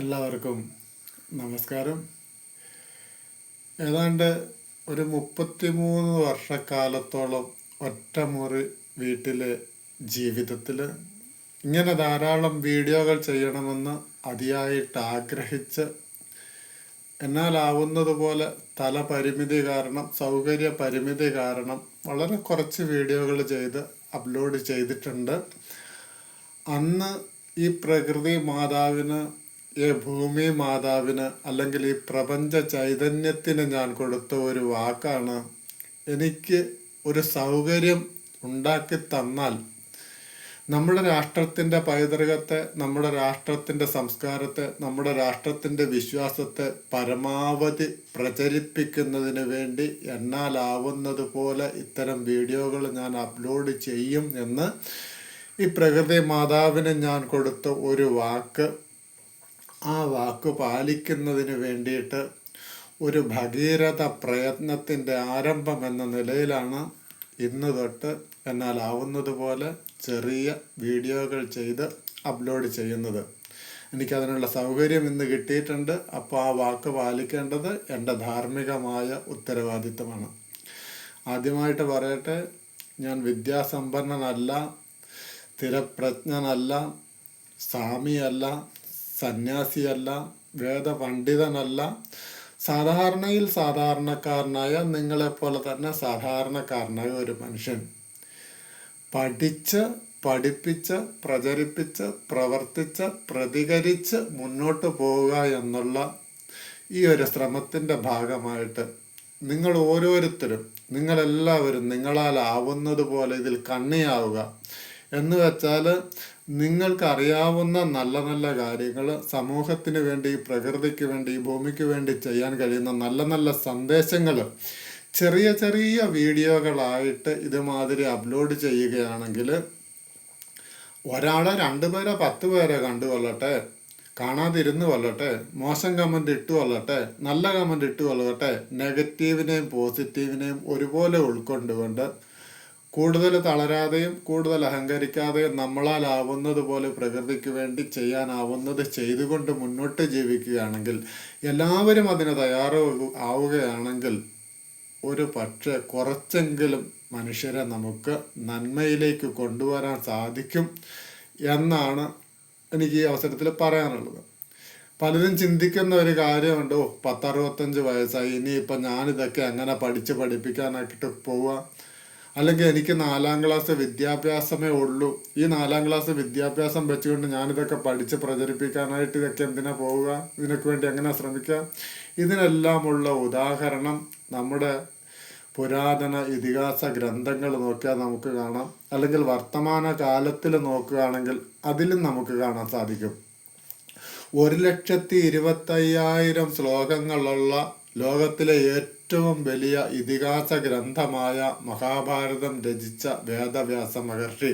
എല്ലാവർക്കും നമസ്കാരം. ഏതാണ്ട് ഒരു 33 വർഷക്കാലത്തോളം ഒറ്റമുറി വീട്ടിലെ ജീവിതത്തിൽ ഇങ്ങനെ ധാരാളം വീഡിയോകൾ ചെയ്യണമെന്ന് അതിയായിട്ട് ആഗ്രഹിച്ച് എന്നാലാവുന്നതുപോലെ പരിമിതി കാരണം, സൗകര്യ പരിമിതി കാരണം വളരെ കുറച്ച് വീഡിയോകൾ ചെയ്ത് അപ്ലോഡ് ചെയ്തിട്ടുണ്ട്. അന്ന് ഈ പ്രകൃതി മാതാവിന്, ഈ ഭൂമി മാതാവിന്, അല്ലെങ്കിൽ ഈ പ്രപഞ്ച ചൈതന്യത്തിന് ഞാൻ കൊടുത്ത ഒരു വാക്കാണ്, എനിക്ക് ഒരു സൗകര്യം ഉണ്ടാക്കി തന്നാൽ നമ്മുടെ രാഷ്ട്രത്തിൻ്റെ പൈതൃകത്തെ, നമ്മുടെ രാഷ്ട്രത്തിൻ്റെ സംസ്കാരത്തെ, നമ്മുടെ രാഷ്ട്രത്തിൻ്റെ വിശ്വാസത്തെ പരമാവധി പ്രചരിപ്പിക്കുന്നതിന് വേണ്ടി എന്നാലാവുന്നത് പോലെ ഇത്തരം വീഡിയോകൾ ഞാൻ അപ്ലോഡ് ചെയ്യും എന്ന് ഈ പ്രകൃതി മാതാവിന് ഞാൻ കൊടുത്ത ഒരു വാക്ക്. ആ വാക്ക് പാലിക്കുന്നതിന് വേണ്ടിയിട്ട് ഒരു ഭഗീരഥ പ്രയത്നത്തിൻ്റെ ആരംഭം എന്ന നിലയിലാണ് ഇന്ന് തൊട്ട് എന്നാലാവുന്നത് പോലെ ചെറിയ വീഡിയോകൾ ചെയ്ത് അപ്ലോഡ് ചെയ്യുന്നത്. എനിക്കതിനുള്ള സൗകര്യം ഇന്ന് കിട്ടിയിട്ടുണ്ട്. അപ്പോൾ ആ വാക്ക് പാലിക്കേണ്ടത് എൻ്റെ ധാർമ്മികമായ ഉത്തരവാദിത്തമാണ്. ആദ്യമായിട്ട് പറയട്ടെ, ഞാൻ വിദ്യാസമ്പന്നനല്ല, സ്ഥിരപ്രജ്ഞനല്ല, സ്വാമിയല്ല, സന്യാസിയല്ല, വേദപണ്ഡിതനല്ല. സാധാരണയിൽ സാധാരണക്കാരനായ, നിങ്ങളെപ്പോലെ തന്നെ സാധാരണക്കാരനായ ഒരു മനുഷ്യൻ. പഠിച്ച്, പഠിപ്പിച്ച്, പ്രചരിപ്പിച്ച്, പ്രവർത്തിച്ച്, പ്രതികരിച്ച് മുന്നോട്ട് പോവുക എന്നുള്ള ഈ ഒരു ശ്രമത്തിൻ്റെ ഭാഗമായിട്ട് നിങ്ങൾ ഓരോരുത്തരും, നിങ്ങളെല്ലാവരും നിങ്ങളാലാവുന്നത് പോലെ ഇതിൽ കണ്ണിയാവുക. എന്ന് വെച്ചാൽ നിങ്ങൾക്കറിയാവുന്ന നല്ല നല്ല കാര്യങ്ങൾ, സമൂഹത്തിന് വേണ്ടി, പ്രകൃതിക്ക് വേണ്ടി, ഭൂമിക്ക് വേണ്ടി ചെയ്യാൻ കഴിയുന്ന നല്ല നല്ല സന്ദേശങ്ങൾ ചെറിയ ചെറിയ വീഡിയോകളായിട്ട് ഇതുമാതിരി അപ്ലോഡ് ചെയ്യുകയാണെങ്കിൽ ഒരാളെ 2 പേരെ 10 പേരെ കണ്ടുകൊള്ളട്ടെ, കാണാതിരുന്നു കൊള്ളട്ടെ, മോശം കമൻ്റ് ഇട്ടു കൊള്ളട്ടെ, നല്ല കമൻ്റ് ഇട്ടു കൊള്ളട്ടെ, നെഗറ്റീവിനെയും പോസിറ്റീവിനെയും ഒരുപോലെ ഉൾക്കൊണ്ടുകൊണ്ട് കൂടുതൽ തളരാതെയും കൂടുതൽ അഹങ്കരിക്കാതെയും നമ്മളാലാവുന്നത് പോലെ പ്രകൃതിക്ക് വേണ്ടി ചെയ്യാനാവുന്നത് ചെയ്തുകൊണ്ട് മുന്നോട്ട് ജീവിക്കുകയാണെങ്കിൽ, എല്ലാവരും അതിന് ആവുകയാണെങ്കിൽ ഒരു പക്ഷേ കുറച്ചെങ്കിലും മനുഷ്യരെ നമുക്ക് നന്മയിലേക്ക് കൊണ്ടുവരാൻ സാധിക്കും എന്നാണ് എനിക്ക് ഈ അവസരത്തിൽ പറയാനുള്ളത്. പലരും ചിന്തിക്കുന്ന ഒരു കാര്യമുണ്ട്, 10-65 വയസ്സായി, ഇനിയിപ്പം ഞാനിതൊക്കെ എങ്ങനെ പഠിപ്പിക്കാനായിട്ട് പോവുക, അല്ലെങ്കിൽ എനിക്ക് 4ാം ക്ലാസ് വിദ്യാഭ്യാസമേ ഉള്ളൂ, ഈ 4ാം ക്ലാസ് വിദ്യാഭ്യാസം വെച്ചുകൊണ്ട് ഞാനിതൊക്കെ പഠിച്ച് പ്രചരിപ്പിക്കാനായിട്ട് ഇതൊക്കെ എന്തിനാ പോവുക, ഇതിനൊക്കെ വേണ്ടി എങ്ങനെ ശ്രമിക്കുക? ഇതിനെല്ലാമുള്ള ഉദാഹരണം നമ്മുടെ പുരാതന ഇതിഹാസ ഗ്രന്ഥങ്ങൾ നോക്കിയാൽ നമുക്ക് കാണാം, അല്ലെങ്കിൽ വർത്തമാന കാലത്തിൽ നോക്കുകയാണെങ്കിൽ അതിലും നമുക്ക് കാണാൻ സാധിക്കും. 1,25,000 ശ്ലോകങ്ങളുള്ള ലോകത്തിലെ ഏറ്റവും വലിയ ഇതിഹാസ ഗ്രന്ഥമായ മഹാഭാരതം രചിച്ച വേദവ്യാസ മഹർഷി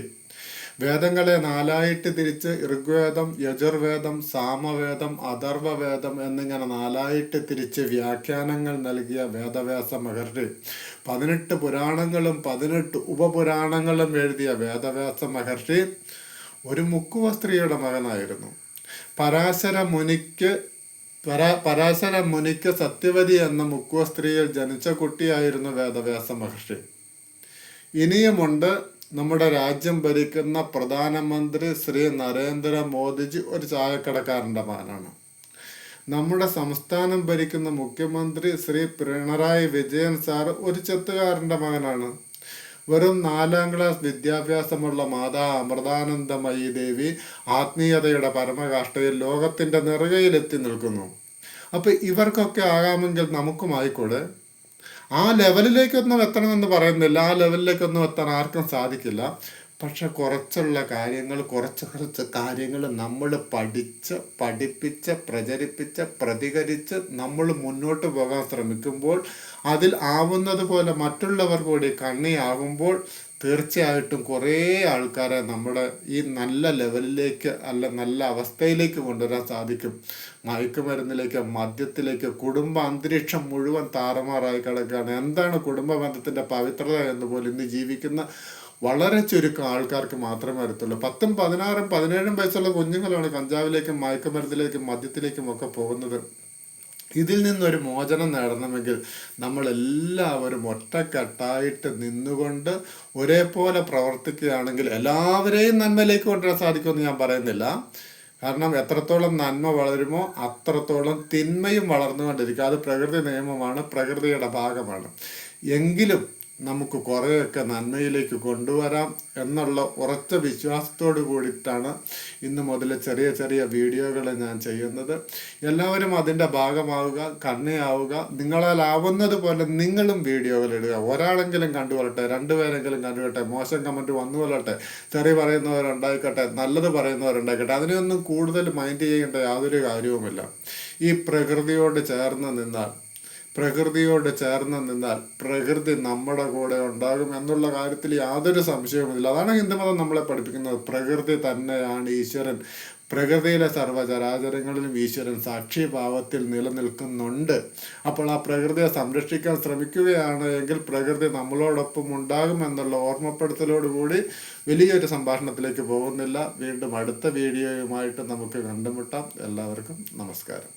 വേദങ്ങളെ 4ആയിട്ട് തിരിച്ച് ഋഗ്വേദം, യജുർവേദം, സാമവേദം, അഥർവവേദം എന്നിങ്ങനെ 4ആയിട്ട് തിരിച്ച് വ്യാഖ്യാനങ്ങൾ നൽകിയ വേദവ്യാസ മഹർഷി 18 പുരാണങ്ങളും 18 ഉപപുരാണങ്ങളും എഴുതിയ വേദവ്യാസ മഹർഷി ഒരു മുക്കുവ സ്ത്രീയുടെ മകനായിരുന്നു. പരാശര മുനിക്ക് സത്യവതി എന്ന മുക്കുവ സ്ത്രീയിൽ ജനിച്ച കുട്ടിയായിരുന്നു വേദവ്യാസ മഹർഷി. ഇനിയുമുണ്ട്, നമ്മുടെ രാജ്യം ഭരിക്കുന്ന പ്രധാനമന്ത്രി ശ്രീ നരേന്ദ്രമോദിജി ഒരു ചായക്കടക്കാരൻ്റെ മകനാണ്. നമ്മുടെ സംസ്ഥാനം ഭരിക്കുന്ന മുഖ്യമന്ത്രി ശ്രീ പിണറായി വിജയൻ സാർ ഒരു ചെത്തുകാരൻ്റെ മകനാണ്. വെറും 4ാം ക്ലാസ് വിദ്യാഭ്യാസമുള്ള മാതാ അമൃതാനന്ദമയി ദേവി ആത്മീയതയുടെ പരമകാഷ്ഠയിൽ ലോകത്തിൻ്റെ നെറുകയിലെത്തി നിൽക്കുന്നു. അപ്പോൾ ഇവർക്കൊക്കെ ആകാമെങ്കിൽ നമുക്കും ആയിക്കൂടെ? ആ ലെവലിലേക്കൊന്നും എത്തണമെന്ന് പറയുന്നില്ല, ആ ലെവലിലേക്കൊന്നും എത്താൻ ആർക്കും സാധിക്കില്ല. പക്ഷെ കുറച്ച് കാര്യങ്ങൾ നമ്മൾ പഠിച്ച്, പഠിപ്പിച്ച്, പ്രചരിപ്പിച്ച്, പ്രതികരിച്ച് നമ്മൾ മുന്നോട്ട് പോകാൻ ശ്രമിക്കുമ്പോൾ, അതിൽ ആവുന്നത് പോലെ മറ്റുള്ളവർ കൂടി കണ്ണിയാകുമ്പോൾ തീർച്ചയായിട്ടും കുറേ ആൾക്കാരെ നമ്മുടെ ഈ നല്ല ലെവലിലേക്ക്, നല്ല അവസ്ഥയിലേക്ക് കൊണ്ടുവരാൻ സാധിക്കും. മയക്കുമരുന്നിലേക്ക്, മദ്യത്തിലേക്ക്, കുടുംബ അന്തരീക്ഷം മുഴുവൻ താറുമാറായി കിടക്കുകയാണ്. എന്താണ് കുടുംബ ബന്ധത്തിൻ്റെ പവിത്രത എന്ന് പോലും ഇന്ന് ജീവിക്കുന്ന വളരെ ചുരുക്കം ആൾക്കാർക്ക് മാത്രമേ അറിയത്തുള്ളൂ. 10, 16, 17 വയസ്സുള്ള കുഞ്ഞുങ്ങളാണ് കഞ്ചാവിലേക്കും മയക്കുമരുന്നിലേക്കും മദ്യത്തിലേക്കും ഒക്കെ പോകുന്നത്. ഇതിൽ നിന്നൊരു മോചനം നേടണമെങ്കിൽ നമ്മളെല്ലാവരും ഒറ്റക്കെട്ടായിട്ട് നിന്നുകൊണ്ട് ഒരേപോലെ പ്രവർത്തിക്കുകയാണെങ്കിൽ എല്ലാവരെയും നന്മയിലേക്ക് കൊണ്ടുവരാൻ സാധിക്കുമെന്ന് ഞാൻ പറയുന്നില്ല. കാരണം എത്രത്തോളം നന്മ വളരുമോ അത്രത്തോളം തിന്മയും വളർന്നുകൊണ്ടിരിക്കും. അത് പ്രകൃതി നിയമമാണ്, പ്രകൃതിയുടെ ഭാഗമാണ്. എങ്കിലും നമുക്ക് കുറേയൊക്കെ നന്മയിലേക്ക് കൊണ്ടുവരാം എന്നുള്ള ഉറച്ച വിശ്വാസത്തോടു കൂടിയിട്ടാണ് ഇന്ന് മുതൽ ചെറിയ ചെറിയ വീഡിയോകൾ ഞാൻ ചെയ്യുന്നത്. എല്ലാവരും അതിൻ്റെ ഭാഗമാവുക, കണ്ണിയാവുക. നിങ്ങളാലാവുന്നത് പോലെ നിങ്ങളും വീഡിയോകൾ ഇടുക. ഒരാളെങ്കിലും കണ്ടുകൊള്ളട്ടെ, 2 പേരെങ്കിലും കണ്ടുകൊള്ളട്ടെ. മോശം കമൻറ്റ് വന്നു കൊള്ളട്ടെ, തെറി പറയുന്നവരുണ്ടായിക്കോട്ടെ, നല്ലത് പറയുന്നവരുണ്ടായിക്കോട്ടെ. അതിനൊന്നും കൂടുതൽ മൈൻഡ് ചെയ്യേണ്ട യാതൊരു കാര്യവുമില്ല. ഈ പ്രകൃതിയോട് ചേർന്ന് നിന്നാൽ പ്രകൃതി നമ്മുടെ കൂടെ ഉണ്ടാകും എന്നുള്ള കാര്യത്തിൽ യാതൊരു സംശയവുമില്ല. അതാണ് ഹിന്ദുമതം നമ്മളെ പഠിപ്പിക്കുന്നത്. പ്രകൃതി തന്നെയാണ് ഈശ്വരൻ. പ്രകൃതിയിലെ സർവ്വചരാചരങ്ങളിലും ഈശ്വരൻ സാക്ഷിഭാവത്തിൽ നിലനിൽക്കുന്നുണ്ട്. അപ്പോൾ ആ പ്രകൃതിയെ സംരക്ഷിക്കാൻ ശ്രമിക്കുകയാണ് എങ്കിൽ പ്രകൃതി നമ്മളോടൊപ്പം ഉണ്ടാകും എന്നുള്ള ഓർമ്മപ്പെടുത്തലോടുകൂടി വലിയൊരു സംഭാഷണത്തിലേക്ക് പോകുന്നില്ല. വീണ്ടും അടുത്ത വീഡിയോയുമായിട്ട് നമുക്ക് കണ്ടുമുട്ടാം. എല്ലാവർക്കും നമസ്കാരം.